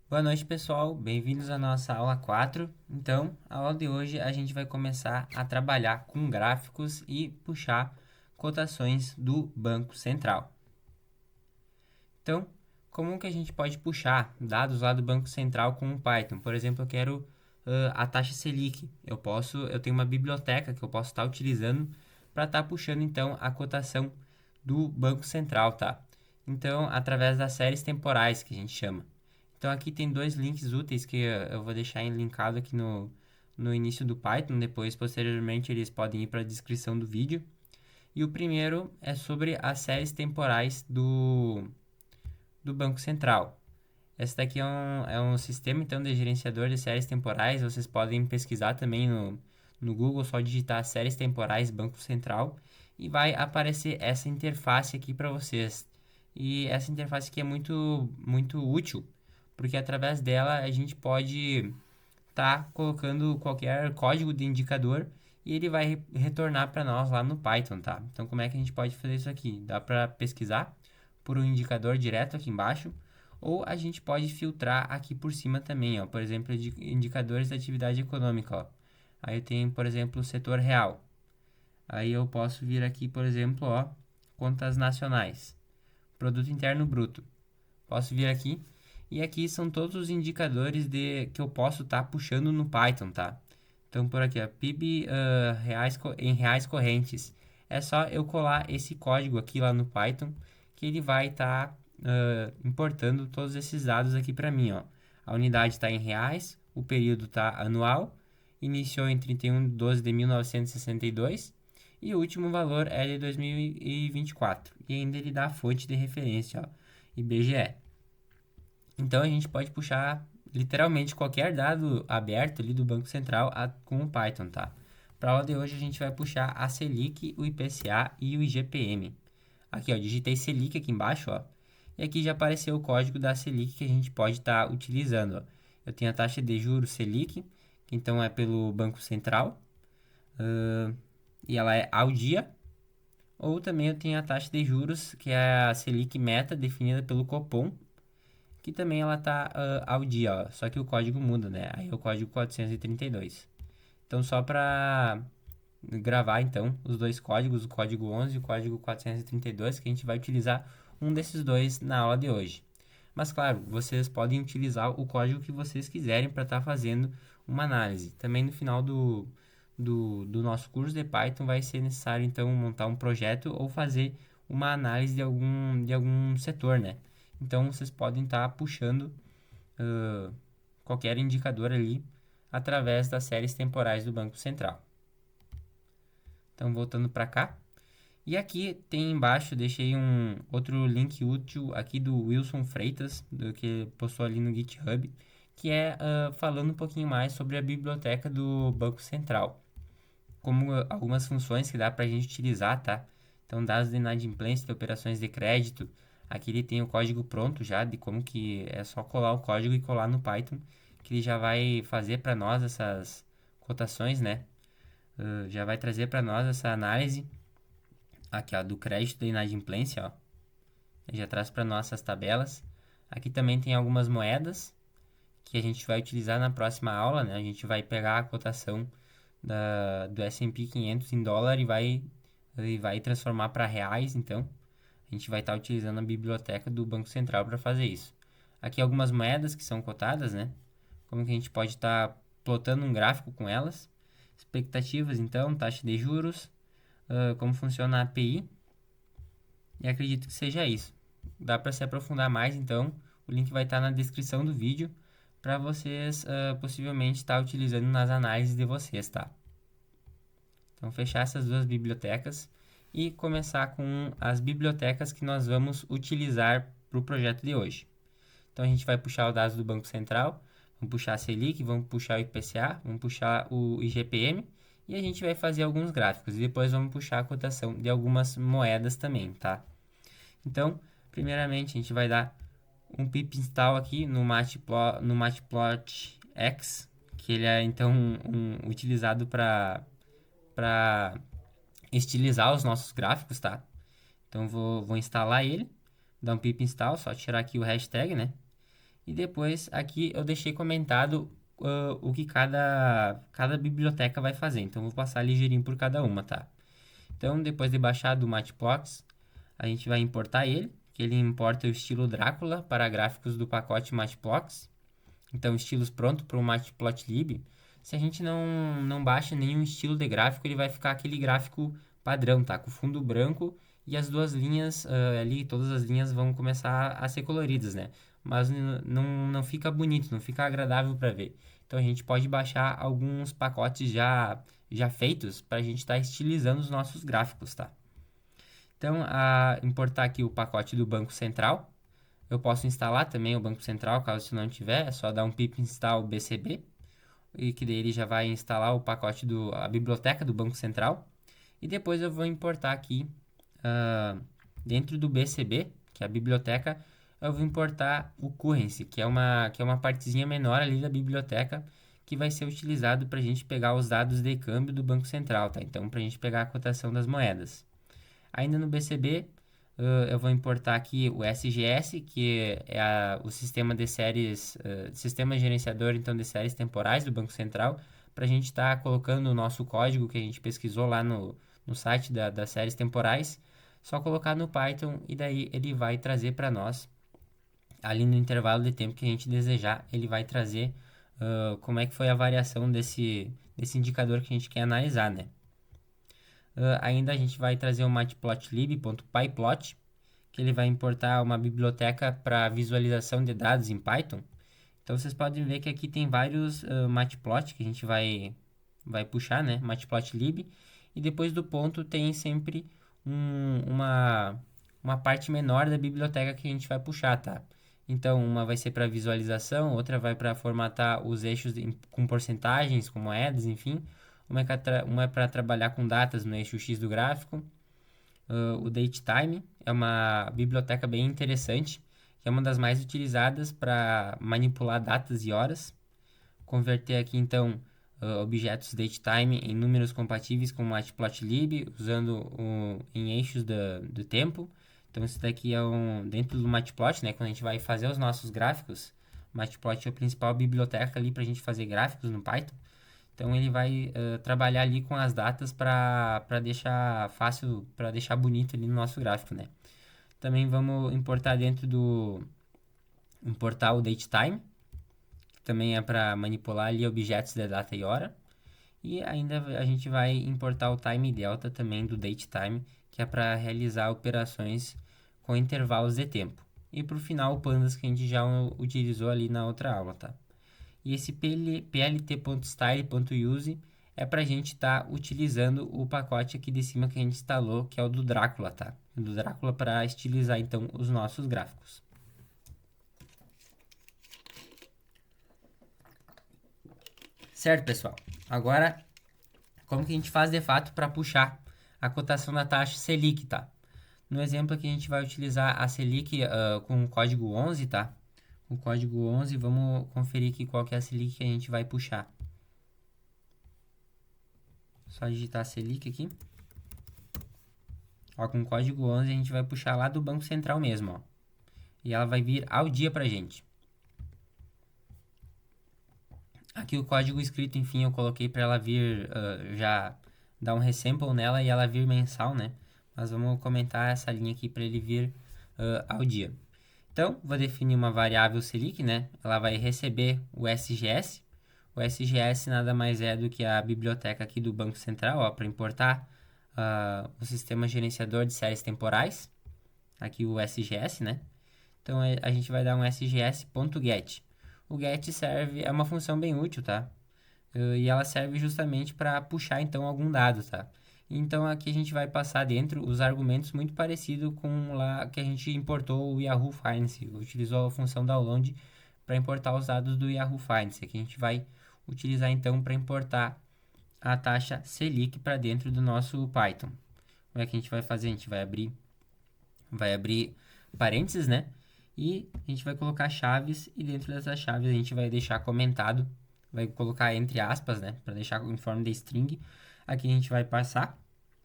Boa noite, pessoal. Bem-vindos à nossa aula 4. Então, a aula de hoje a gente vai começar a trabalhar com gráficos e puxar cotações do Banco Central. Então, como que a gente pode puxar dados lá do Banco Central com o Python? Por exemplo, eu quero a taxa Selic. Eu tenho uma biblioteca que eu posso estar utilizando para estar puxando então a cotação do Banco Central, tá? Então, através das séries temporais que a gente chama. Então aqui tem dois links úteis que eu vou deixar linkado aqui no início do Python, depois posteriormente eles podem ir para a descrição do vídeo. E o primeiro é sobre as séries temporais do Banco Central. Esse daqui é um sistema então de gerenciador de séries temporais, vocês podem pesquisar também no Google, só digitar séries temporais Banco Central e vai aparecer essa interface aqui para vocês. E essa interface aqui é muito útil, porque através dela a gente pode estar colocando qualquer código de indicador e ele vai retornar para nós lá no Python, tá? Então, como é que a gente pode fazer isso aqui? Dá para pesquisar por um indicador direto aqui embaixo, ou a gente pode filtrar aqui por cima também, ó. Por exemplo, indicadores da atividade econômica, ó. Aí eu tenho, por exemplo, o setor real. Aí eu posso vir aqui, por exemplo, ó, contas nacionais, produto interno bruto. Posso vir aqui e aqui são todos os indicadores que eu posso estar puxando no Python, tá? Então por aqui, ó, PIB em reais correntes. É só eu colar esse código aqui lá no Python que ele vai estar importando todos esses dados aqui para mim, ó. A unidade está em reais, o período está anual, iniciou em 31 de 12 de 1962 e o último valor é de 2024. E ainda ele dá a fonte de referência, ó, IBGE. Então a gente pode puxar literalmente qualquer dado aberto ali do Banco Central com o Python, tá? Para a aula de hoje a gente vai puxar a Selic, o IPCA e o IGPM. Aqui, ó, digitei Selic aqui embaixo, ó. E aqui já apareceu o código da Selic que a gente pode estar utilizando, ó. Eu tenho a taxa de juros Selic, que então é pelo Banco Central, e ela é ao dia. Ou também eu tenho a taxa de juros, que é a Selic Meta, definida pelo Copom, que também ela tá ao dia, ó, só que o código muda, né? Aí é o código 432. Então só para gravar então os dois códigos, o código 11 e o código 432, que a gente vai utilizar um desses dois na aula de hoje. Mas claro, vocês podem utilizar o código que vocês quiserem para estar fazendo uma análise. Também no final do nosso curso de Python vai ser necessário então montar um projeto ou fazer uma análise de algum setor, né? Então vocês podem estar puxando uh, qualquer indicador ali através das séries temporais do Banco Central. Então voltando para cá. E aqui tem embaixo, deixei um outro link útil aqui do Wilson Freitas, que postou ali no GitHub, que é falando um pouquinho mais sobre a biblioteca do Banco Central. Como algumas funções que dá para a gente utilizar, tá? Então, dados de inadimplência de operações de crédito. Aqui ele tem o código pronto já, de como que é só colar o código e colar no Python, que ele já vai fazer para nós essas cotações, né? Já vai trazer para nós essa análise aqui, ó, do crédito da inadimplência, ó. Ele já traz para nós essas tabelas. Aqui também tem algumas moedas que a gente vai utilizar na próxima aula, né? A gente vai pegar a cotação do S&P 500 em dólar e vai transformar para reais, então a gente vai estar utilizando a biblioteca do Banco Central para fazer isso. Aqui algumas moedas que são cotadas, né? Como que a gente pode estar plotando um gráfico com elas. Expectativas, então, taxa de juros, como funciona a API, e acredito que seja isso. Dá para se aprofundar mais, então o link vai estar na descrição do vídeo para vocês possivelmente estar utilizando nas análises de vocês, tá? Então, fechar essas duas bibliotecas e começar com as bibliotecas que nós vamos utilizar para o projeto de hoje. Então, a gente vai puxar os dados do Banco Central, vamos puxar a Selic, vamos puxar o IPCA, vamos puxar o IGPM e a gente vai fazer alguns gráficos e depois vamos puxar a cotação de algumas moedas também, tá? Então, primeiramente, a gente vai dar um pip install aqui no Matplotlib X, que ele é então utilizado para estilizar os nossos gráficos, tá? Então vou instalar ele, dar um pip install, só tirar aqui o hashtag, né? E depois aqui eu deixei comentado o que cada biblioteca vai fazer. Então vou passar ligeirinho por cada uma, tá? Então depois de baixar do Matplotlib, a gente vai importar ele, que ele importa o estilo Drácula para gráficos do pacote Matplotlib. Então estilos pronto para o Matplotlib. Se a gente não baixa nenhum estilo de gráfico, ele vai ficar aquele gráfico padrão, tá? Com fundo branco e as duas linhas ali, todas as linhas vão começar a ser coloridas, né? Mas não fica bonito, não fica agradável para ver. Então a gente pode baixar alguns pacotes já feitos para a gente estar estilizando os nossos gráficos, tá? Então, importar aqui o pacote do Banco Central. Eu posso instalar também o Banco Central, caso você não tiver, é só dar um pip install BCB, e que daí ele já vai instalar o pacote a biblioteca do Banco Central. E depois eu vou importar aqui, dentro do BCB, que é a biblioteca, eu vou importar o currency, que é uma partezinha menor ali da biblioteca, que vai ser utilizado para a gente pegar os dados de câmbio do Banco Central, tá? Então, para a gente pegar a cotação das moedas. Ainda no BCB, eu vou importar aqui o SGS, que é o sistema de séries, sistema gerenciador então de séries temporais do Banco Central, para a gente estar colocando o nosso código que a gente pesquisou lá no site das séries temporais, só colocar no Python e daí ele vai trazer para nós, ali no intervalo de tempo que a gente desejar, ele vai trazer como é que foi a variação desse indicador que a gente quer analisar, né? Ainda a gente vai trazer o matplotlib.pyplot, que ele vai importar uma biblioteca para visualização de dados em Python. Então vocês podem ver que aqui tem vários matplot que a gente vai puxar, né? Matplotlib. E depois do ponto tem sempre uma parte menor da biblioteca que a gente vai puxar, tá? Então uma vai ser para visualização, outra vai para formatar os eixos com porcentagens, com moedas, enfim. Uma é para trabalhar com datas no eixo X do gráfico. O DateTime é uma biblioteca bem interessante, que é uma das mais utilizadas para manipular datas e horas. Converter aqui, então, objetos DateTime em números compatíveis com Matplotlib, usando em eixos do tempo. Então, isso daqui é dentro do Matplot, né? Quando a gente vai fazer os nossos gráficos, Matplot é a principal biblioteca ali para a gente fazer gráficos no Python. Então ele vai trabalhar ali com as datas para deixar fácil, para deixar bonito ali no nosso gráfico, né? Também vamos importar o datetime, que também é para manipular ali objetos de data e hora. E ainda a gente vai importar o time delta também do datetime, que é para realizar operações com intervalos de tempo. E por final o pandas que a gente já utilizou ali na outra aula, tá? E esse plt.style.use é para a gente estar utilizando o pacote aqui de cima que a gente instalou, que é o do Drácula, tá? O do Drácula para estilizar então os nossos gráficos. Certo, pessoal? Agora, como que a gente faz de fato para puxar a cotação da taxa Selic, tá? No exemplo aqui a gente vai utilizar a Selic com o código 11, tá? O código 11, vamos conferir aqui qual que é a Selic que a gente vai puxar. Só digitar Selic aqui. Ó, com o código 11 a gente vai puxar lá do Banco Central mesmo, ó. E ela vai vir ao dia pra gente. Aqui o código escrito, enfim, eu coloquei para ela vir já dar um resample nela e ela vir mensal, né? Mas vamos comentar essa linha aqui para ele vir ao dia. Então, vou definir uma variável Selic, né? Ela vai receber o SGS. O SGS nada mais é do que a biblioteca aqui do Banco Central, ó, para importar o sistema gerenciador de séries temporais. Aqui o SGS, né? Então, a gente vai dar um sgs.get. O get é uma função bem útil, tá? E ela serve justamente para puxar, então, algum dado, tá? Então, aqui a gente vai passar dentro os argumentos muito parecido com lá que a gente importou o Yahoo Finance. Utilizou a função download para importar os dados do Yahoo Finance. Aqui a gente vai utilizar, então, para importar a taxa Selic para dentro do nosso Python. Como é que a gente vai fazer? A gente vai abrir parênteses, né? E a gente vai colocar chaves e dentro dessas chaves a gente vai deixar comentado, vai colocar entre aspas, né? Para deixar em forma de string. Aqui a gente vai passar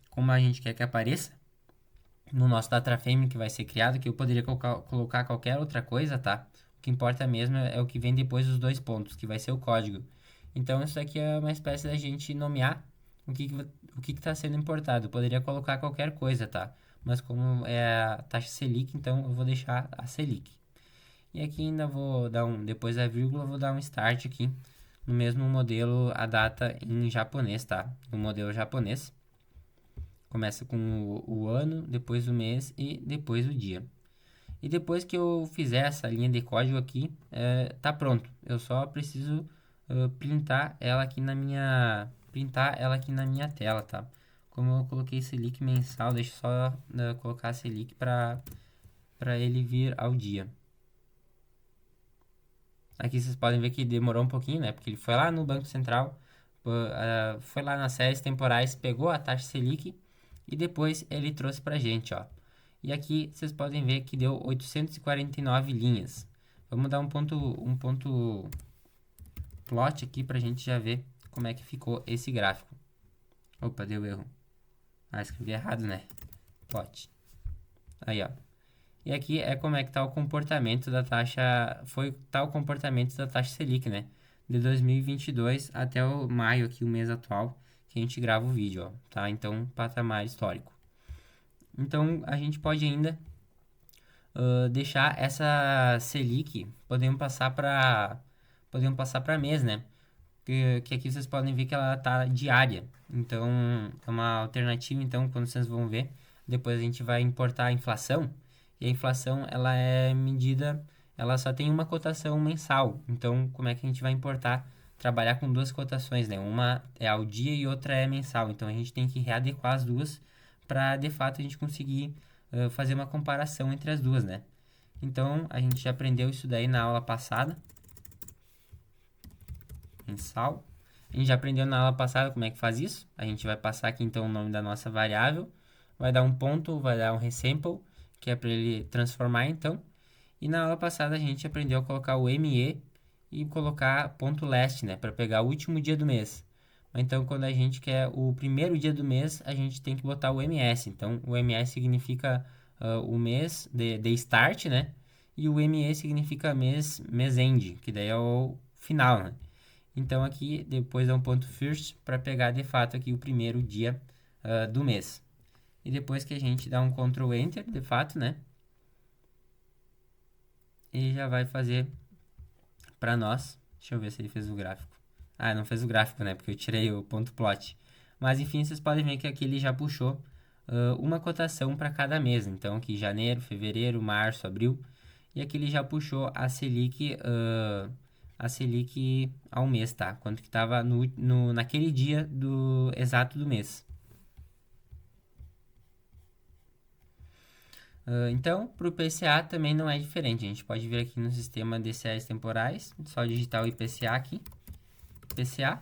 como a gente quer que apareça no nosso data frame que vai ser criado, que eu poderia colocar qualquer outra coisa, tá? que importa mesmo é o que vem depois dos dois pontos, que vai ser o código. Então, isso aqui é uma espécie da gente nomear o que está sendo importado. Eu poderia colocar qualquer coisa, tá? Mas como é a taxa Selic, então eu vou deixar a Selic. E aqui ainda vou dar depois da vírgula, eu vou dar um start aqui, no mesmo modelo, a data em japonês, tá? No modelo japonês. Começa com o ano, depois o mês e depois o dia. E depois que eu fizer essa linha de código aqui, tá pronto. Eu só preciso printar ela aqui na minha tela, tá? Como eu coloquei Selic mensal, deixa eu só colocar Selic para ele vir ao dia. Aqui vocês podem ver que demorou um pouquinho, né? Porque ele foi lá no Banco Central, foi lá nas séries temporais, pegou a taxa Selic e depois ele trouxe pra gente, ó. E aqui vocês podem ver que deu 849 linhas. Vamos dar um ponto plot aqui pra gente já ver como é que ficou esse gráfico. Opa, deu erro. Ah, escrevi errado, né? Plot. Aí, ó. E aqui é como é que tá o comportamento da taxa, o comportamento da taxa Selic, né? De 2022 até o maio aqui, o mês atual, que a gente grava o vídeo, ó, tá? Então, patamar histórico. Então, a gente pode ainda deixar essa Selic, podemos passar para mês, né? Que aqui vocês podem ver que ela tá diária. Então, é uma alternativa, então, quando vocês vão ver, depois a gente vai importar a inflação, e a inflação, ela é medida, ela só tem uma cotação mensal. Então, como é que a gente vai importar, trabalhar com duas cotações, né? Uma é ao dia e outra é mensal. Então, a gente tem que readequar as duas para, de fato, a gente conseguir fazer uma comparação entre as duas, né? Então, a gente já aprendeu isso daí na aula passada. Mensal. A gente já aprendeu na aula passada como é que faz isso. A gente vai passar aqui então o nome da nossa variável, vai dar um ponto, vai dar um resample, que é para ele transformar então. E na aula passada a gente aprendeu a colocar o ME e colocar ponto last, né, para pegar o último dia do mês. Então, quando a gente quer o primeiro dia do mês, a gente tem que botar o MS. Então, o MS significa o mês de start, né? E o ME significa mês end, que daí é o final, né? Então aqui depois dá um ponto first para pegar de fato aqui o primeiro dia do mês. E depois que a gente dá um Ctrl Enter, de fato, né? Ele já vai fazer para nós. Deixa eu ver se ele fez o gráfico. Ah, não fez o gráfico, né? Porque eu tirei o ponto plot. Mas enfim, vocês podem ver que aqui ele já puxou uma cotação para cada mês. Então aqui janeiro, fevereiro, março, abril. E aqui ele já puxou a Selic ao mês, tá? Quanto que estava naquele dia exato do mês. Então, para o IPCA também não é diferente. A gente pode vir aqui no sistema de séries temporais, só digitar o IPCA aqui, IPCA.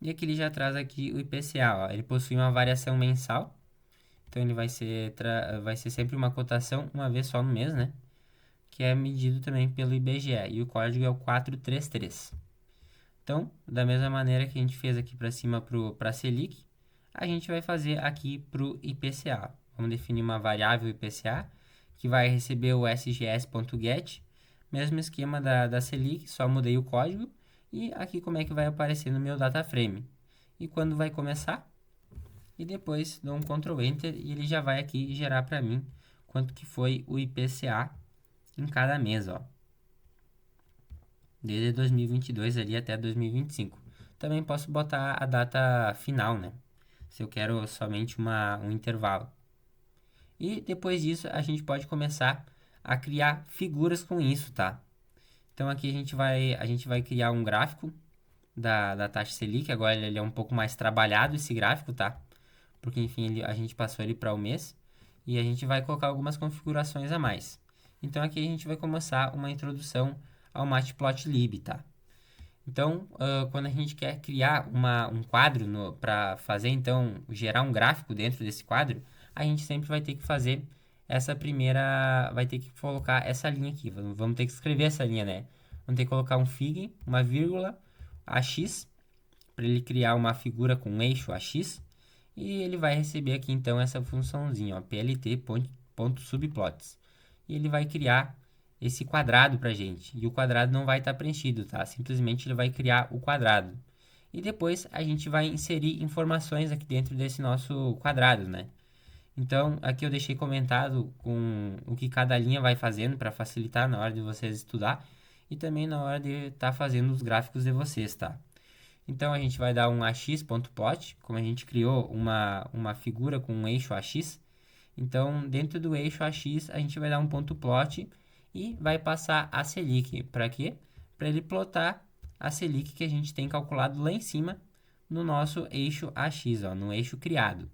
E aqui ele já traz aqui o IPCA, ó. Ele possui uma variação mensal, então ele vai ser sempre uma cotação uma vez só no mês, né? Que é medido também pelo IBGE, e o código é o 433. Então, da mesma maneira que a gente fez aqui para cima para a Selic, a gente vai fazer aqui para o IPCA. Vamos definir uma variável IPCA, que vai receber o sgs.get, mesmo esquema da Selic, só mudei o código, e aqui como é que vai aparecer no meu data frame. E quando vai começar, e depois dou um Ctrl Enter, e ele já vai aqui gerar para mim quanto que foi o IPCA em cada mês, ó. Desde 2022 ali até 2025. Também posso botar a data final, né? Se eu quero somente um intervalo. E depois disso a gente pode começar a criar figuras com isso, tá? Então aqui a gente vai criar um gráfico da taxa Selic. Agora ele é um pouco mais trabalhado esse gráfico, tá? Porque enfim a gente passou ele para o mês. E a gente vai colocar algumas configurações a mais. Então aqui a gente vai começar uma introdução ao Matplotlib, tá? Então, quando a gente quer criar um quadro para fazer, então, gerar um gráfico dentro desse quadro, a gente sempre vai ter que fazer vai ter que colocar essa linha aqui. Vamos ter que escrever essa linha, né? Vamos ter que colocar um fig, uma vírgula, AX, para ele criar uma figura com um eixo AX, e ele vai receber aqui, então, essa funçãozinha, ó, plt.subplots. E ele vai criar esse quadrado pra gente. E o quadrado não vai estar preenchido, tá? Simplesmente ele vai criar o quadrado. E depois a gente vai inserir informações aqui dentro desse nosso quadrado, né? Então, aqui eu deixei comentado com o que cada linha vai fazendo para facilitar na hora de vocês estudar e também na hora de estar fazendo os gráficos de vocês, tá? Então, a gente vai dar um ax.plot, como a gente criou uma figura com um eixo ax. Então, dentro do eixo ax, a gente vai dar um ponto plot e vai passar a Selic. Para quê? Para ele plotar a Selic que a gente tem calculado lá em cima no nosso eixo ax, ó, no eixo criado.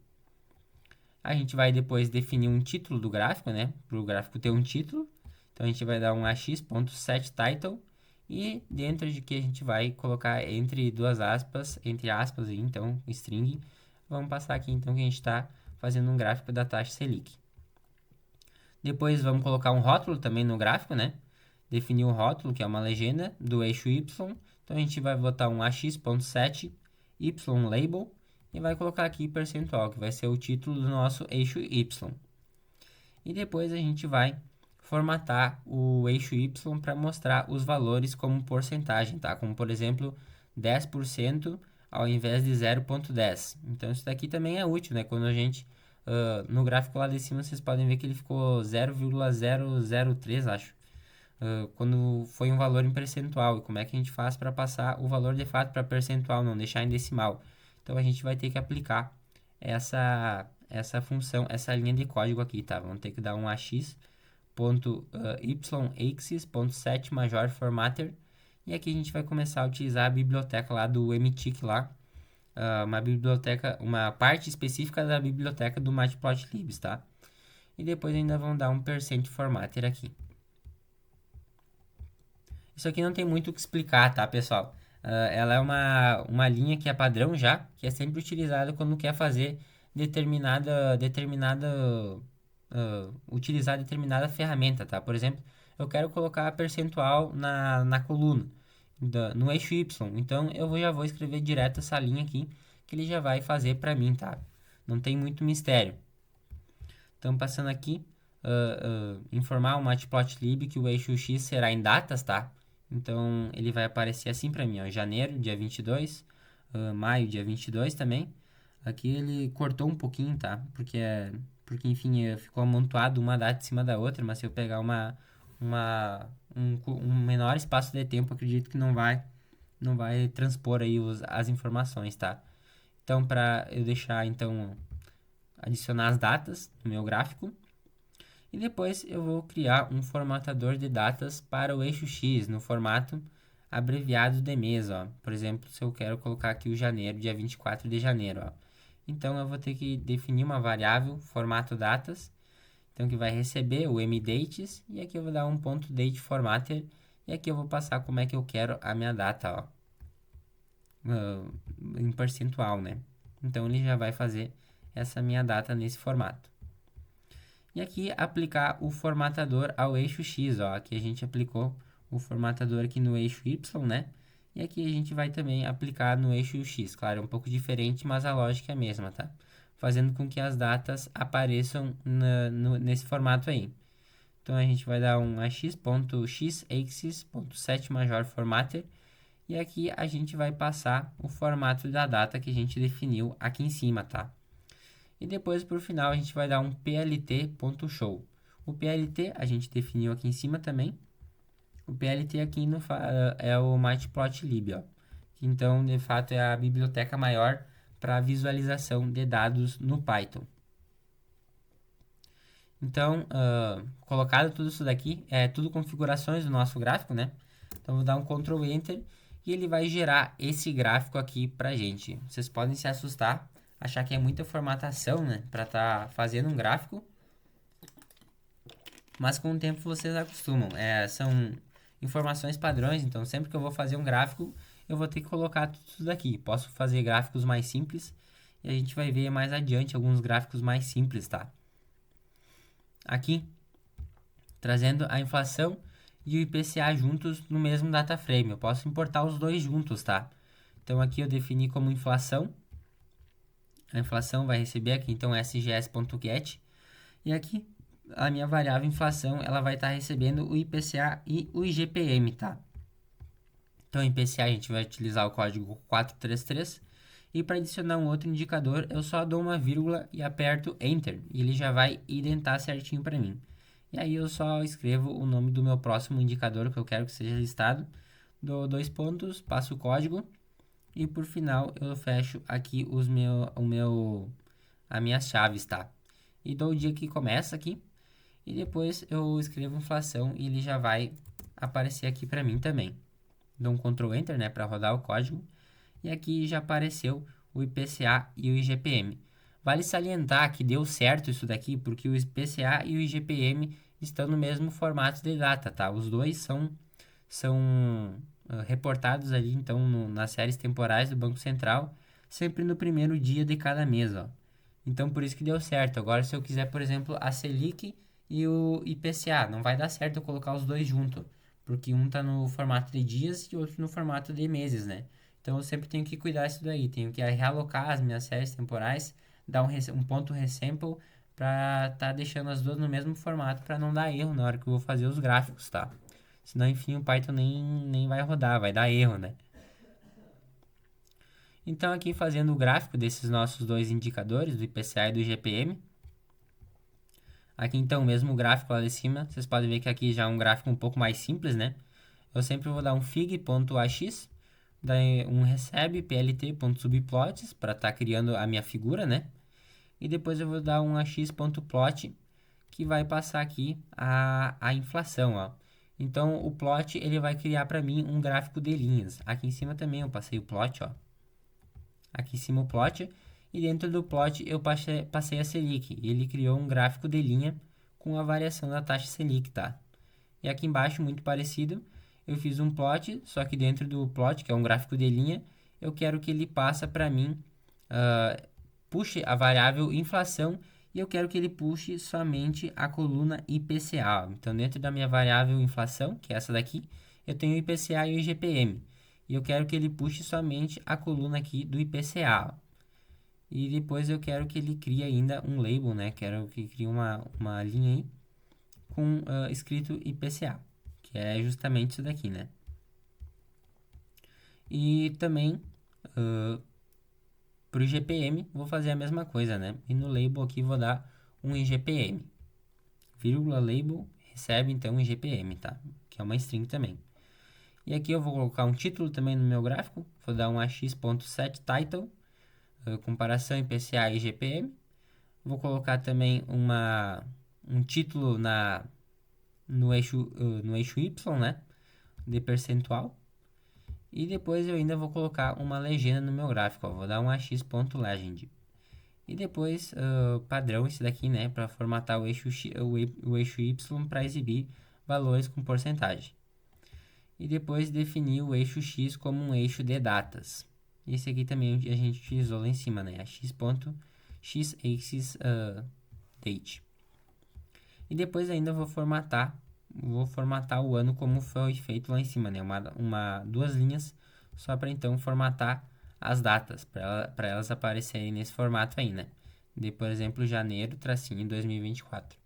A gente vai depois definir um título do gráfico, né? Para o gráfico ter um título. Então, a gente vai dar um ax.setTitle e dentro de que a gente vai colocar entre duas aspas, entre aspas, então, string. Vamos passar aqui, então, que a gente está fazendo um gráfico da taxa Selic. Depois, vamos colocar um rótulo também no gráfico, né? Definir o rótulo, que é uma legenda, do eixo Y. Então, a gente vai botar um ax.set ylabel e vai colocar aqui percentual, que vai ser o título do nosso eixo Y. E depois a gente vai formatar o eixo Y para mostrar os valores como porcentagem, tá? Como, por exemplo, 10% ao invés de 0,10. Então, isso daqui também é útil, né? Quando a gente, no gráfico lá de cima, vocês podem ver que ele ficou 0,003, acho. Quando foi um valor em percentual. E como é que a gente faz para passar o valor de fato para percentual, não deixar em decimal? Então, a gente vai ter que aplicar essa função, essa linha de código aqui, tá? Vamos ter que dar um ax.yaxis.setMajorFormatter e aqui a gente vai começar a utilizar a biblioteca lá do mtick lá, uma biblioteca, uma parte específica da biblioteca do Matplotlib, tá? E depois ainda vão dar um %formatter aqui. Isso aqui não tem muito o que explicar, tá, pessoal? Ela é uma linha que é padrão já, que é sempre utilizada quando quer fazer utilizar determinada ferramenta, tá? Por exemplo, eu quero colocar percentual na coluna, no eixo Y. Então, já vou escrever direto essa linha aqui, que ele já vai fazer para mim, tá? Não tem muito mistério. Então, passando aqui, informar o Matplotlib que o eixo X será em datas, tá? Então, ele vai aparecer assim para mim, ó, janeiro, dia 22, maio, dia 22 também. Aqui ele cortou um pouquinho, tá? Porque enfim, ficou amontoado uma data em cima da outra, mas se eu pegar um menor espaço de tempo, acredito que não vai transpor aí as informações, tá? Então, para eu deixar, então, adicionar as datas no meu gráfico, e depois eu vou criar um formatador de datas para o eixo X no formato abreviado de mês, ó. Por exemplo, se eu quero colocar aqui o janeiro, dia 24 de janeiro, ó. Então eu vou ter que definir uma variável formato datas, então que vai receber o mdates e aqui eu vou dar um ponto date formatter e aqui eu vou passar como é que eu quero a minha data, ó, em percentual, né? Então ele já vai fazer essa minha data nesse formato. E aqui aplicar o formatador ao eixo X, ó. Aqui a gente aplicou o formatador aqui no eixo Y, né? E aqui a gente vai também aplicar no eixo X. Claro, é um pouco diferente, mas a lógica é a mesma, tá? Fazendo com que as datas apareçam nesse formato aí. Então a gente vai dar um ax.xaxis.setMajorFormatter e aqui a gente vai passar o formato da data que a gente definiu aqui em cima, tá? E depois, por final, a gente vai dar um plt.show. O plt a gente definiu aqui em cima também. O plt aqui é o Matplotlib, ó. Então, de fato, é a biblioteca maior para visualização de dados no Python. Então, colocado tudo isso daqui, é tudo configurações do nosso gráfico, né? Então, vou dar um Ctrl Enter e ele vai gerar esse gráfico aqui pra gente. Vocês podem se assustar, achar que é muita formatação, né? Pra estar fazendo um gráfico. Mas com o tempo vocês acostumam. São informações padrões, então sempre que eu vou fazer um gráfico, eu vou ter que colocar tudo isso daqui. Posso fazer gráficos mais simples e a gente vai ver mais adiante alguns gráficos mais simples, tá? Aqui, trazendo a inflação e o IPCA juntos no mesmo data frame. Eu posso importar os dois juntos, tá? Então aqui eu defini como inflação. A inflação vai receber aqui então sgs.get e aqui a minha variável inflação, ela vai estar recebendo o IPCA e o IGPM, tá? Então, IPCA a gente vai utilizar o código 433 e para adicionar um outro indicador, eu só dou uma vírgula e aperto Enter e ele já vai identar certinho para mim. E aí eu só escrevo o nome do meu próximo indicador que eu quero que seja listado, dou 2 pontos, passo o código e por final eu fecho aqui as minhas chaves, tá? E dou o dia que começa aqui e depois eu escrevo inflação e ele já vai aparecer aqui para mim também. Dou um Ctrl Enter, né, para rodar o código. E aqui já apareceu o IPCA e o IGPM. Vale salientar que deu certo isso daqui, porque o IPCA e o IGPM estão no mesmo formato de data, tá? Os dois são reportados ali, então, nas séries temporais do Banco Central, sempre no primeiro dia de cada mês, ó. Então, por isso que deu certo. Agora, se eu quiser, por exemplo, a Selic e o IPCA, não vai dar certo eu colocar os dois juntos, porque um tá no formato de dias e o outro no formato de meses, né? Então, eu sempre tenho que cuidar disso daí. Tenho que realocar as minhas séries temporais, dar um ponto resample para tá deixando as duas no mesmo formato para não dar erro na hora que eu vou fazer os gráficos, tá? Senão, enfim, o Python nem vai rodar, vai dar erro, né? Então, aqui fazendo o gráfico desses nossos dois indicadores, do IPCA e do IGPM. Aqui, então, mesmo gráfico lá de cima, vocês podem ver que aqui já é um gráfico um pouco mais simples, né? Eu sempre vou dar um fig.ax, daí um recebe plt.subplots para estar criando a minha figura, né? E depois eu vou dar um ax.plot que vai passar aqui a inflação, ó. Então, o plot ele vai criar para mim um gráfico de linhas. Aqui em cima também eu passei o plot, ó. Aqui em cima o plot, e dentro do plot eu passei a Selic, e ele criou um gráfico de linha com a variação da taxa Selic, tá? E aqui embaixo, muito parecido, eu fiz um plot, só que dentro do plot, que é um gráfico de linha, eu quero que ele passe para mim, puxe a variável inflação, e eu quero que ele puxe somente a coluna IPCA. Então, dentro da minha variável inflação, que é essa daqui, eu tenho o IPCA e o IGPM. E eu quero que ele puxe somente a coluna aqui do IPCA. E depois eu quero que ele crie ainda um label, né? Quero que crie uma linha aí com escrito IPCA, que é justamente isso daqui, né? E também para o IGPM vou fazer a mesma coisa, né? E no label aqui vou dar um IGPM, vírgula label recebe então IGPM, tá? Que é uma string também. E aqui eu vou colocar um título também no meu gráfico, vou dar um ax.setTitle, comparação IPCA e IGPM. Vou colocar também um título no eixo Y, né? De percentual. E depois eu ainda vou colocar uma legenda no meu gráfico, ó. Vou dar um ax.legend. E depois, padrão esse daqui, né? Para formatar o eixo Y para exibir valores com porcentagem. E depois definir o eixo X como um eixo de datas. Esse aqui também a gente utilizou lá em cima, né? X.xAxis date. E depois ainda vou formatar o ano como foi feito lá em cima, né? Duas linhas só para então formatar as datas, para elas aparecerem nesse formato aí, né? De, por exemplo, janeiro, tracinho 2024.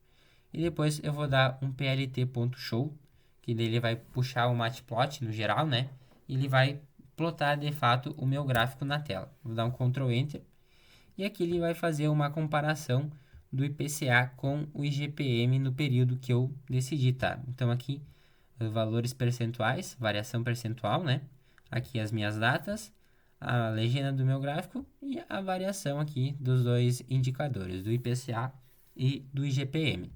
E depois eu vou dar um plt.show, que daí ele vai puxar o matplot no geral, né? E ele vai plotar de fato o meu gráfico na tela. Vou dar um Ctrl Enter. E aqui ele vai fazer uma comparação do IPCA com o IGPM no período que eu decidi, tá? Então aqui, valores percentuais, variação percentual, né? Aqui as minhas datas, a legenda do meu gráfico e a variação aqui dos dois indicadores, do IPCA e do IGPM.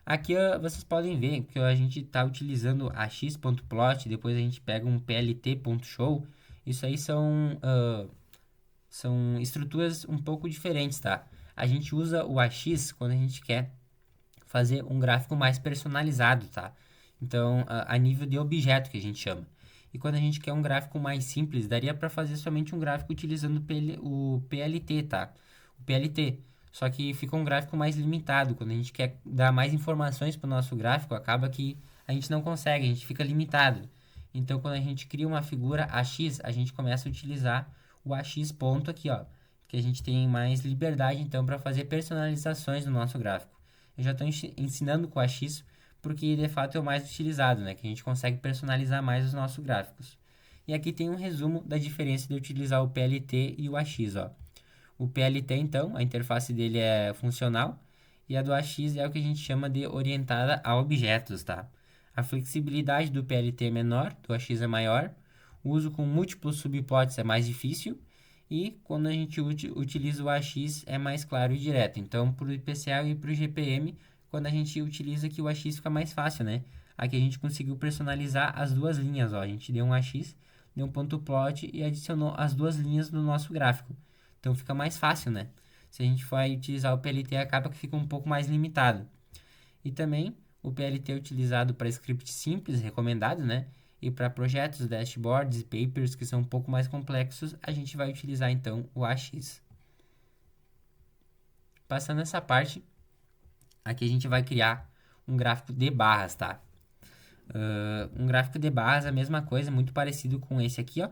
Aqui vocês podem ver que a gente está utilizando a x.plot, depois a gente pega um plt.show. Isso aí são estruturas um pouco diferentes, tá? A gente usa o AX quando a gente quer fazer um gráfico mais personalizado, tá? Então, a nível de objeto que a gente chama. E quando a gente quer um gráfico mais simples, daria para fazer somente um gráfico utilizando o PLT, tá? O PLT. Só que fica um gráfico mais limitado. Quando a gente quer dar mais informações para o nosso gráfico, acaba que a gente não consegue, a gente fica limitado. Então, quando a gente cria uma figura AX, a gente começa a utilizar o AX ponto aqui, ó, que a gente tem mais liberdade então para fazer personalizações no nosso gráfico. Eu já estou ensinando com o AX porque de fato é o mais utilizado, né? Que a gente consegue personalizar mais os nossos gráficos. E aqui tem um resumo da diferença de utilizar o PLT e o AX, ó. O PLT, então, a interface dele é funcional e a do AX é o que a gente chama de orientada a objetos, tá? A flexibilidade do PLT é menor, do AX é maior, o uso com múltiplos subplots é mais difícil e quando a gente utiliza o AX é mais claro e direto. Então, para o IPCA e para o GPM, quando a gente utiliza aqui o AX fica mais fácil, né? Aqui a gente conseguiu personalizar as duas linhas, ó. A gente deu um AX, deu um ponto plot e adicionou as duas linhas no nosso gráfico. Então fica mais fácil, né? Se a gente for utilizar o PLT, acaba que fica um pouco mais limitado. E também o PLT é utilizado para scripts simples, recomendados, né? E para projetos, dashboards e papers que são um pouco mais complexos, a gente vai utilizar então o AX. Passando essa parte, aqui a gente vai criar um gráfico de barras, tá? Um gráfico de barras é a mesma coisa, muito parecido com esse aqui, ó.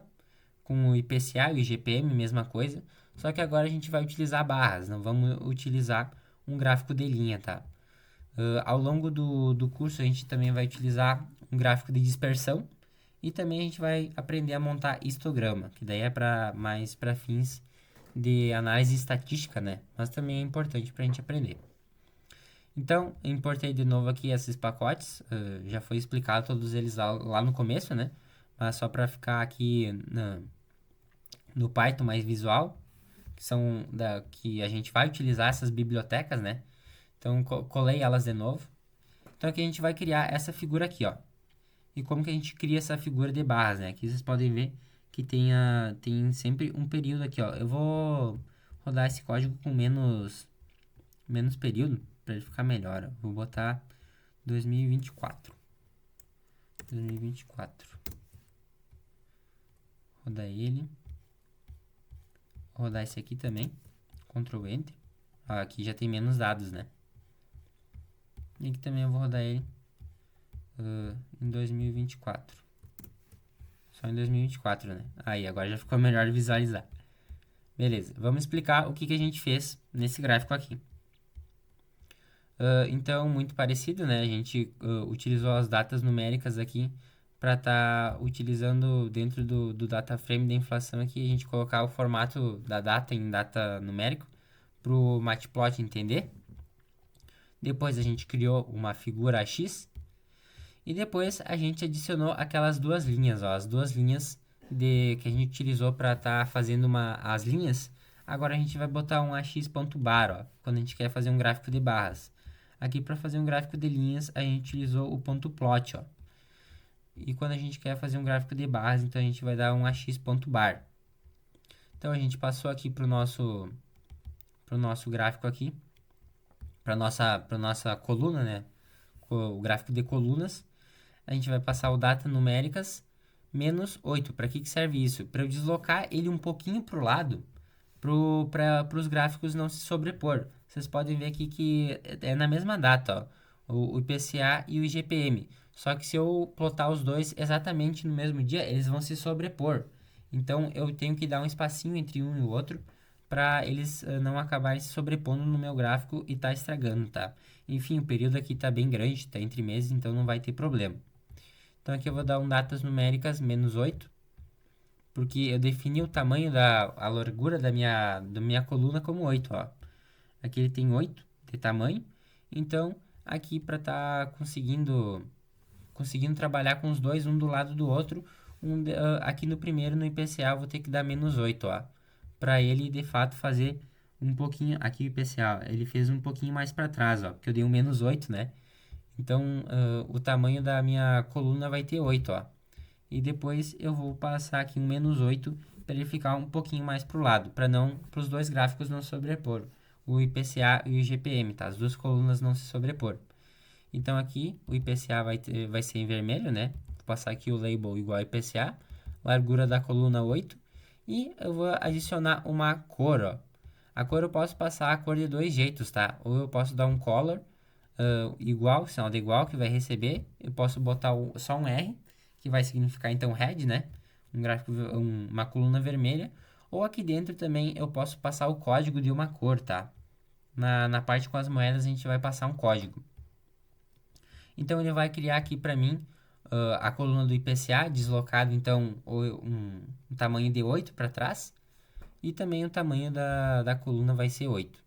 Com o IPCA e o IGPM, mesma coisa. Só que agora a gente vai utilizar barras, não vamos utilizar um gráfico de linha, tá? Ao longo do curso a gente também vai utilizar um gráfico de dispersão e também a gente vai aprender a montar histograma, que daí é mais para fins de análise estatística, né? Mas também é importante para a gente aprender. Então, eu importei de novo aqui esses pacotes, já foi explicado todos eles lá no começo, né? Mas só para ficar aqui no Python mais visual, que a gente vai utilizar essas bibliotecas, né? Então, colei elas de novo. Então, aqui a gente vai criar essa figura aqui, ó. E como que a gente cria essa figura de barras, né? Aqui vocês podem ver que tem sempre um período aqui, ó. Eu vou rodar esse código com menos período para ele ficar melhor, ó. Vou botar 2024. 2024. Rodar ele. Vou rodar esse aqui também. Ctrl Enter. Ó, aqui já tem menos dados, né? E aqui também eu vou rodar ele em 2024. Só em 2024, né? Aí, agora já ficou melhor de visualizar. Beleza, vamos explicar o que a gente fez nesse gráfico aqui. Então, muito parecido, né? A gente utilizou as datas numéricas aqui para estar utilizando dentro do data frame da inflação aqui, a gente colocar o formato da data em data numérico para o Matplotlib entender. Depois a gente criou uma figura X e depois a gente adicionou aquelas duas linhas, ó, as duas linhas que a gente utilizou para estar fazendo as linhas. Agora a gente vai botar um ax.bar, ó, quando a gente quer fazer um gráfico de barras. Aqui para fazer um gráfico de linhas a gente utilizou o ponto plot, ó. E quando a gente quer fazer um gráfico de barras, então a gente vai dar um ax.bar. Então a gente passou aqui para o nosso gráfico aqui, para nossa coluna, né? O gráfico de colunas. A gente vai passar o data numéricas menos 8. Para que serve isso? Para eu deslocar ele um pouquinho para o lado, para os gráficos não se sobrepor. Vocês podem ver aqui que é na mesma data, ó, o IPCA e o IGPM. Só que se eu plotar os dois exatamente no mesmo dia, eles vão se sobrepor. Então eu tenho que dar um espacinho entre um e o outro para eles não acabarem se sobrepondo no meu gráfico e tá estragando, tá? Enfim, o período aqui tá bem grande, tá entre meses, então não vai ter problema. Então aqui eu vou dar um datas numéricas menos 8, porque eu defini o tamanho a largura da minha coluna como 8, ó. Aqui ele tem 8 de tamanho, então aqui para estar conseguindo trabalhar com os dois, um do lado do outro, aqui no primeiro, no IPCA, eu vou ter que dar menos 8, ó. Para ele, de fato, fazer um pouquinho, aqui o IPCA, ele fez um pouquinho mais para trás, ó, porque eu dei um menos 8, né? Então, o tamanho da minha coluna vai ter 8, ó. E depois eu vou passar aqui um menos 8 para ele ficar um pouquinho mais para o lado, para os dois gráficos não sobrepor, o IPCA e o IGPM, tá? As duas colunas não se sobrepor. Então aqui o IPCA vai ser em vermelho, né? Vou passar aqui o label igual a IPCA, largura da coluna 8 e eu vou adicionar uma cor, ó. A cor eu posso passar a cor de dois jeitos, tá? Ou eu posso dar um color igual, sinal de igual que vai receber. Eu posso botar só um R, que vai significar então red, né? Um gráfico, uma coluna vermelha. Ou aqui dentro também eu posso passar o código de uma cor, tá? na parte com as moedas a gente vai passar um código. Então ele vai criar aqui para mim a coluna do IPCA, deslocado então um tamanho de 8 para trás, e também o tamanho da coluna vai ser 8.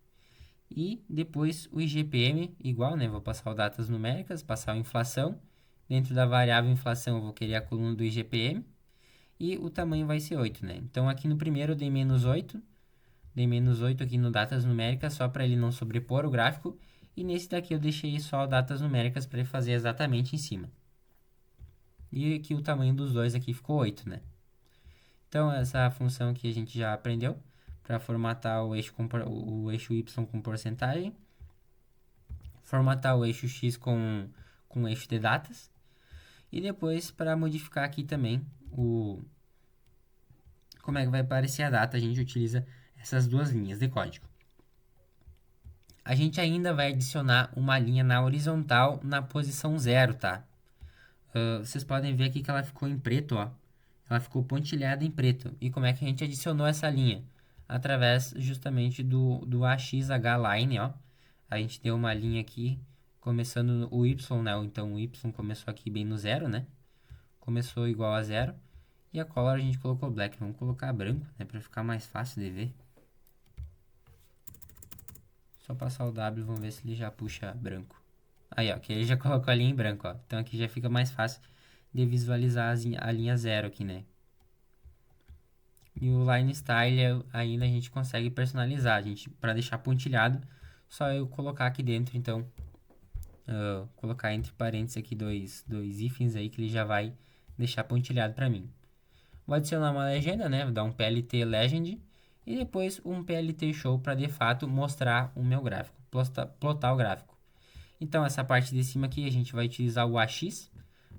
E depois o IGPM, igual, né? Vou passar o datas numéricas, passar a inflação. Dentro da variável inflação eu vou querer a coluna do IGPM. E o tamanho vai ser 8, né? Então aqui no primeiro eu dei menos 8. Dei menos 8 aqui no datas numéricas, só para ele não sobrepor o gráfico. E nesse daqui eu deixei só datas numéricas para ele fazer exatamente em cima. E aqui o tamanho dos dois aqui ficou 8, né? Então essa função aqui a gente já aprendeu para formatar o eixo Y com porcentagem, formatar o eixo X com o eixo de datas, e depois para modificar aqui também como é que vai aparecer a data, a gente utiliza essas duas linhas de código. A gente ainda vai adicionar uma linha na horizontal na posição 0, tá? Vocês podem ver aqui que ela ficou em preto, ó. Ela ficou pontilhada em preto. E como é que a gente adicionou essa linha? Através justamente do AXH-line, ó. A gente deu uma linha aqui, começando o Y, né? Então o Y começou aqui bem no 0, né? Começou igual a 0. E a color a gente colocou black. Vamos colocar branco, né? Pra ficar mais fácil de ver. Só passar o W, vamos ver se ele já puxa branco. Aí, ó, que ele já colocou a linha em branco, ó. Então aqui já fica mais fácil de visualizar a linha 0 aqui, né? E o line style ainda a gente consegue personalizar. Para deixar pontilhado, só eu colocar aqui dentro, então, colocar entre parênteses aqui dois hífens aí que ele já vai deixar pontilhado para mim. Vou adicionar uma legenda, né? Vou dar um PLT Legend e depois um PLT Show para de fato mostrar o meu gráfico, plotar o gráfico. Então essa parte de cima aqui a gente vai utilizar o AX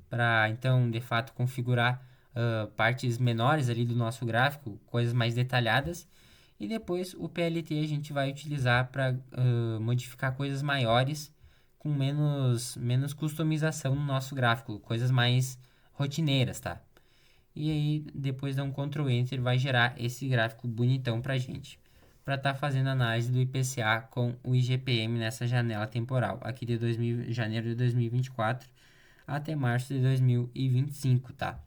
para então de fato configurar partes menores ali do nosso gráfico, coisas mais detalhadas. E depois o PLT a gente vai utilizar para modificar coisas maiores com menos customização no nosso gráfico, coisas mais rotineiras, tá? E aí depois dá um Ctrl Enter vai gerar esse gráfico bonitão pra gente. Para estar fazendo análise do IPCA com o IGPM nessa janela temporal, aqui de janeiro de 2024 até março de 2025, tá?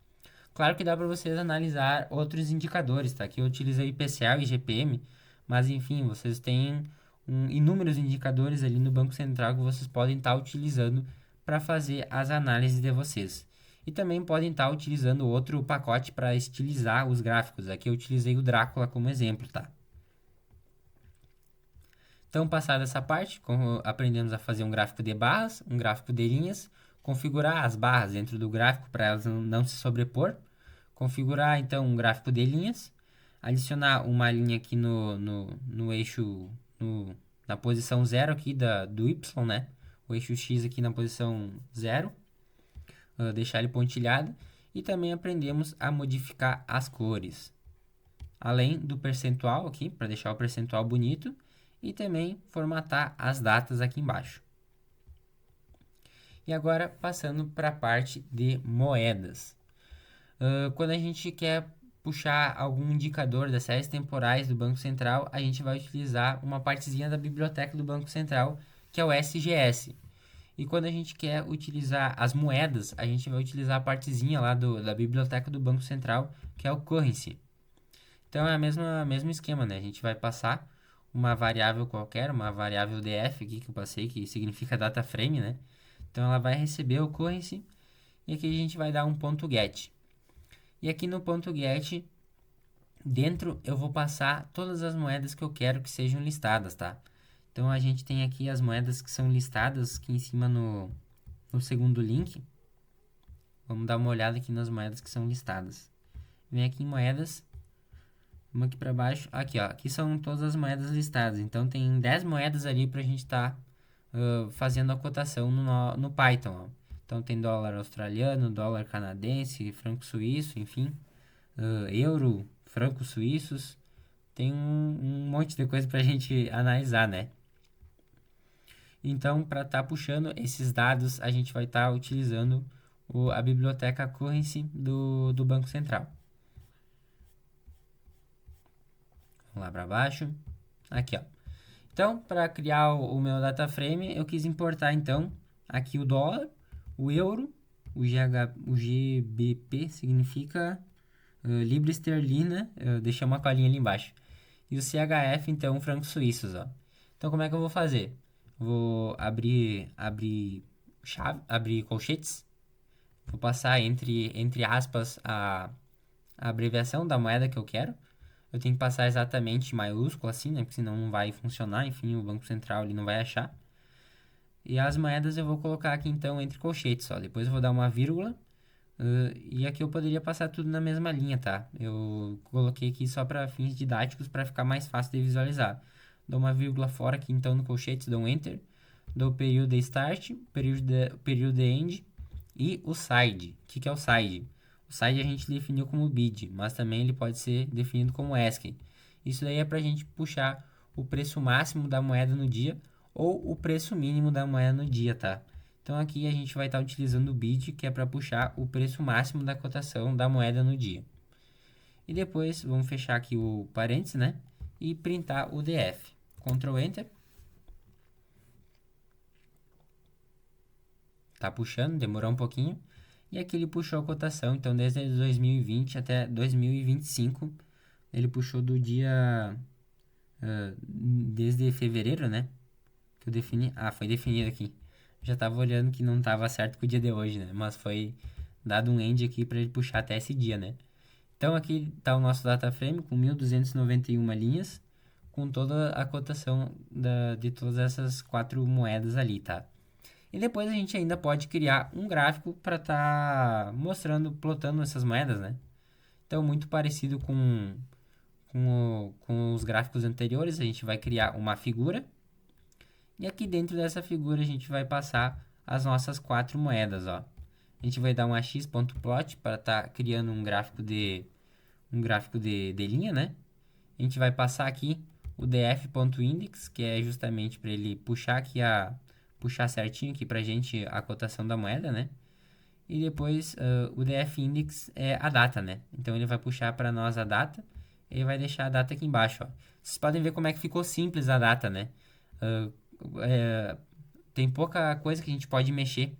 Claro que dá para vocês analisar outros indicadores, tá? Aqui eu utilizei o IPCA e o IGPM, mas enfim, vocês têm inúmeros indicadores ali no Banco Central que vocês podem estar utilizando para fazer as análises de vocês. E também podem estar utilizando outro pacote para estilizar os gráficos. Aqui eu utilizei o Drácula como exemplo, tá? Então, passada essa parte, aprendemos a fazer um gráfico de barras, um gráfico de linhas, configurar as barras dentro do gráfico para elas não se sobrepor, configurar então um gráfico de linhas, adicionar uma linha aqui no eixo, na posição 0 aqui do Y, né? O eixo X aqui na posição 0, deixar ele pontilhado, e também aprendemos a modificar as cores. Além do percentual aqui, para deixar o percentual bonito, e também formatar as datas aqui embaixo. E agora passando para a parte de moedas. Quando a gente quer puxar algum indicador das séries temporais do Banco Central, a gente vai utilizar uma partezinha da biblioteca do Banco Central, que é o SGS. E quando a gente quer utilizar as moedas, a gente vai utilizar a partezinha lá da biblioteca do Banco Central, que é o currency. Então é o mesmo esquema, né? A gente vai passar uma variável qualquer, uma variável df aqui que eu passei, que significa data frame, né? Então ela vai receber o currency e aqui a gente vai dar um ponto get. E aqui no ponto get, dentro eu vou passar todas as moedas que eu quero que sejam listadas, tá? Então a gente tem aqui as moedas que são listadas aqui em cima no segundo link. Vamos dar uma olhada aqui nas moedas que são listadas. Vem aqui em moedas. Vamos aqui para baixo. Aqui, ó. Aqui são todas as moedas listadas. Então, tem 10 moedas ali para a gente estar fazendo a cotação no Python. Ó. Então, tem dólar australiano, dólar canadense, franco suíço, enfim. Euro, francos suíços. Tem um monte de coisa para a gente analisar, né? Então, para estar puxando esses dados, a gente vai estar utilizando a biblioteca Currency do Banco Central. Vamos lá para baixo. Aqui, ó. Então, para criar o meu data frame, eu quis importar então aqui o dólar, o euro, o GBP significa libra esterlina, eu deixei uma colinha ali embaixo. E o CHF, então, francos suíços, ó. Então, como é que eu vou fazer? Vou abrir colchetes, vou passar entre aspas a abreviação da moeda que eu quero. Eu tenho que passar exatamente maiúsculo assim, né? Porque senão não vai funcionar. Enfim, o Banco Central ele não vai achar. E as moedas eu vou colocar aqui então entre colchetes, ó. Depois eu vou dar uma vírgula. E aqui eu poderia passar tudo na mesma linha, tá? Eu coloquei aqui só para fins didáticos para ficar mais fácil de visualizar. Dou uma vírgula fora aqui então no colchetes, dou um enter. Dou o período de start, período de end e o side. O que é o side? O side a gente definiu como bid, mas também ele pode ser definido como ASCII. Isso daí é para a gente puxar o preço máximo da moeda no dia ou o preço mínimo da moeda no dia, tá? Então aqui a gente vai estar utilizando o bid, que é para puxar o preço máximo da cotação da moeda no dia. E depois vamos fechar aqui o parênteses, né? E printar o DF. Ctrl Enter. Tá puxando, demorou um pouquinho. E aqui ele puxou a cotação, então desde 2020 até 2025, ele puxou do dia, desde fevereiro, né? Que eu defini, foi definido aqui. Já tava olhando que não tava certo com o dia de hoje, né? Mas foi dado um end aqui para ele puxar até esse dia, né? Então aqui tá o nosso data frame com 1.291 linhas, com toda a cotação de todas essas quatro moedas ali, tá? E depois a gente ainda pode criar um gráfico para estar mostrando, plotando essas moedas, né? Então, muito parecido com os gráficos anteriores, a gente vai criar uma figura. E aqui dentro dessa figura a gente vai passar as nossas quatro moedas, ó. A gente vai dar um ax.plot para estar criando um gráfico de linha, né? A gente vai passar aqui o df.index, que é justamente para ele puxar certinho aqui pra gente a cotação da moeda, né? E depois o df.index é a data, né? Então ele vai puxar para nós a data e vai deixar a data aqui embaixo, ó. Vocês podem ver como é que ficou simples a data, né? Uh, é, tem pouca coisa que a gente pode mexer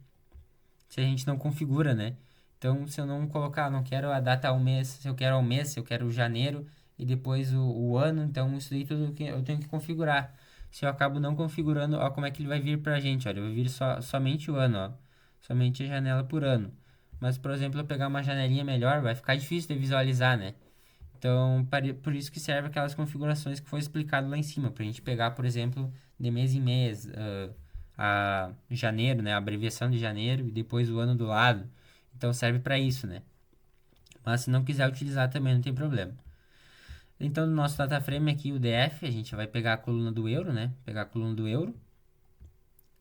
se a gente não configura, né? Então, se eu não colocar, não quero a data ao mês, se eu quero ao mês, se eu quero janeiro e depois o ano, então isso daí tudo que eu tenho que configurar. Se eu acabo não configurando, ó, como é que ele vai vir pra gente, olha, vai vir somente o ano, ó, somente a janela por ano. Mas, por exemplo, eu pegar uma janelinha melhor, vai ficar difícil de visualizar, né? Então, por isso que serve aquelas configurações que foi explicado lá em cima, pra gente pegar, por exemplo, de mês em mês, a janeiro, né, a abreviação de janeiro e depois o ano do lado. Então serve para isso, né? Mas se não quiser utilizar também não tem problema. Então no nosso data frame aqui, o DF, a gente vai pegar a coluna do euro, né? Pegar a coluna do euro.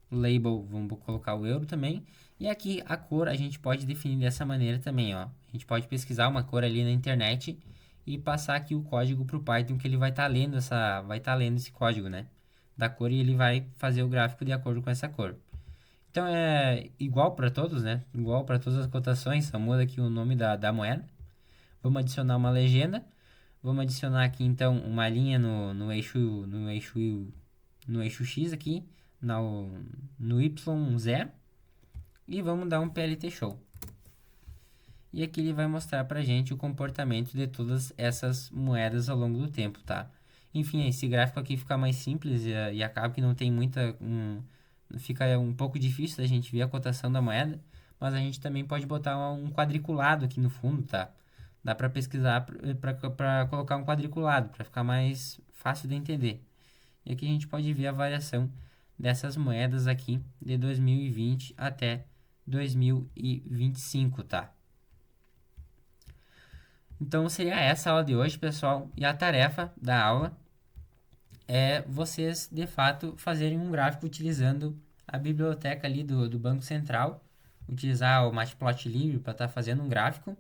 O label, vamos colocar o euro também. E aqui a cor a gente pode definir dessa maneira também, ó. A gente pode pesquisar uma cor ali na internet e passar aqui o código para o Python que ele vai estar lendo esse código, né? Da cor e ele vai fazer o gráfico de acordo com essa cor. Então é igual para todos, né? Igual para todas as cotações, só muda aqui o nome da moeda. Vamos adicionar uma legenda. Vamos adicionar aqui então uma linha no eixo X aqui, no Y0 e vamos dar um PLT show. E aqui ele vai mostrar pra gente o comportamento de todas essas moedas ao longo do tempo, tá? Enfim, esse gráfico aqui fica mais simples e acaba que não tem fica um pouco difícil da gente ver a cotação da moeda, mas a gente também pode botar um quadriculado aqui no fundo, tá? Dá para pesquisar para colocar um quadriculado, para ficar mais fácil de entender. E aqui a gente pode ver a variação dessas moedas aqui de 2020 até 2025, tá? Então seria essa a aula de hoje, pessoal, e a tarefa da aula é vocês, de fato, fazerem um gráfico utilizando a biblioteca ali do Banco Central, utilizar o Matplotlib para estar fazendo um gráfico,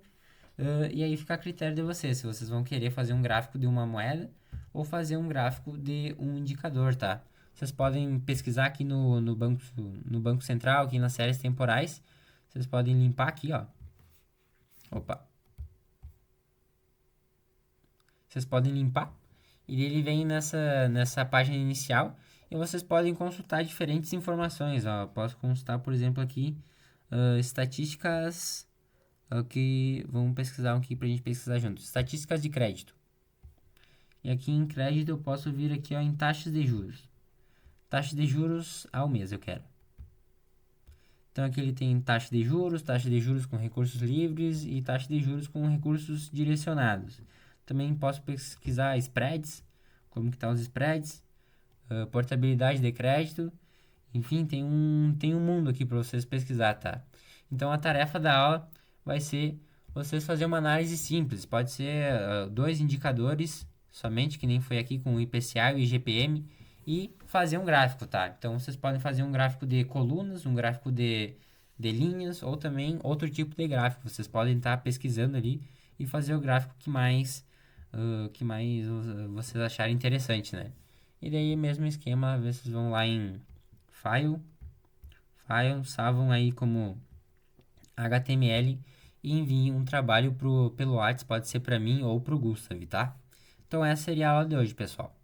e aí fica a critério de vocês, se vocês vão querer fazer um gráfico de uma moeda ou fazer um gráfico de um indicador, tá? Vocês podem pesquisar aqui no Banco Central, aqui nas séries temporais, vocês podem limpar aqui, ó. Opa! Vocês podem limpar e ele vem nessa página inicial E vocês podem consultar diferentes informações. Ó. Eu posso consultar, por exemplo, aqui estatísticas que vamos pesquisar aqui para a gente pesquisar juntos. Estatísticas de crédito. E aqui em crédito eu posso vir aqui ó, em taxas de juros. Taxa de juros ao mês eu quero. Então aqui ele tem taxa de juros com recursos livres e taxa de juros com recursos direcionados. Também posso pesquisar spreads, como que estão os spreads, portabilidade de crédito, enfim, tem um mundo aqui para vocês pesquisar, tá? Então a tarefa da aula vai ser vocês fazer uma análise simples, pode ser dois indicadores somente, que nem foi aqui com o IPCA e o IGPM, e fazer um gráfico, tá? Então vocês podem fazer um gráfico de colunas, um gráfico de linhas, ou também outro tipo de gráfico. Vocês podem estar pesquisando ali e fazer o gráfico que mais vocês acharem interessante, né? E daí, mesmo esquema, vocês vão lá em File, salvam aí como HTML e enviem um trabalho pelo WhatsApp, pode ser para mim ou pro Gustav, tá? Então essa seria a aula de hoje, pessoal.